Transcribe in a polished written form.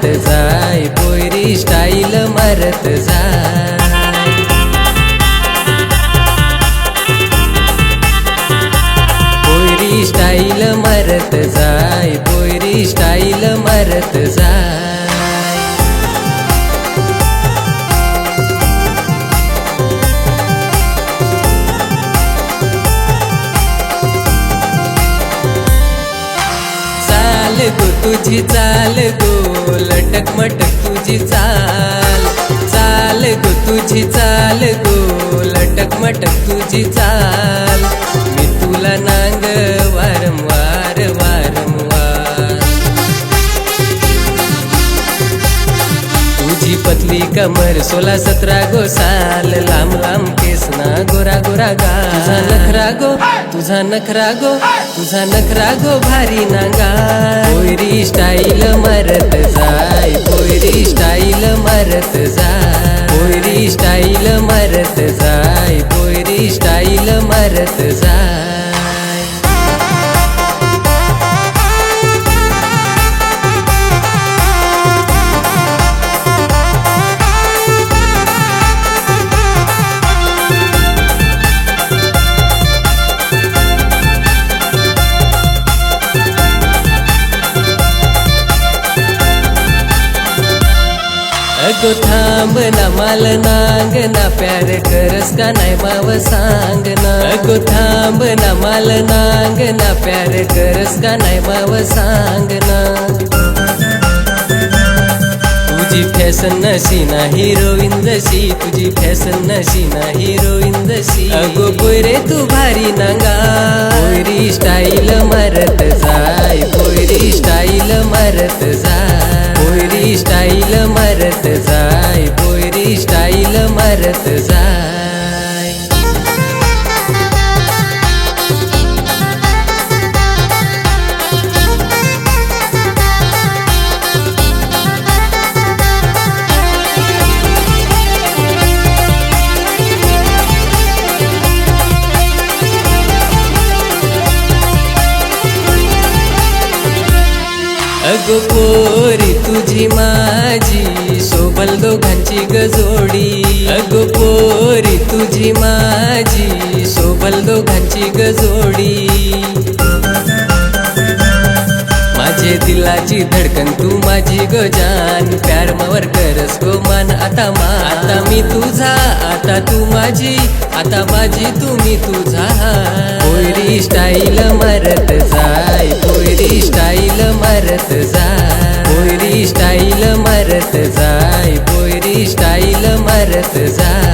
मारत जाय पोरी स्टाईल मारत जाय पोरी स्टाईल मारत जाय पोरी स्टाईल मारत जाय गो तुझी चाल गो लटक मटक तुझी चाल चाल गो तुझी चाल गो लटक मटक तुझी चाल मी तुला नांग वारंवार वारंवार तुझी पतली कमर 16-17 गो साल लांब लांब केसना गोरा गोरा गाल तुझा नखरा गो भारी नांगा पोरी स्टाईल मारत जाय पोरी स्टाईल मारत जाय पोरी स्टाईल मारत जाय पोरी स्टाईल मारत जाय अगो थांब ना माल नांग ना प्यार करस का नाही माव सांग ना अगो थांब ना माल नांग ना प्यार करस का नाही माव सांग ना तुझी फॅशन नशी ना हिरोईन जशी तुझी फॅशन नशी ना हिरोईन जशी अगो पोरे तू भारी नांगा पोरी स्टाईल मारत जाय पोरी स्टाईल मारत जाय पोरी स्टाईल मारत जाय पोरी स्टाईल मारत जाय अगो पोरी तुझी माझी सोबल दोघांची गजोडी अगो पोरी तुझी माझी सोबल दोघांची गजोडी माझे दिलाची धडकन तू माझी गो जान प्यार मावर करस गो मान आता मी तुझा आता तू माझी आता माझी तुम्ही तुझा पोरी स्टाईल मारत जाय पोरी स्टाईल मारत जाय पोरी स्टाईल मारत जाय पोरी स्टाईल मारत जाय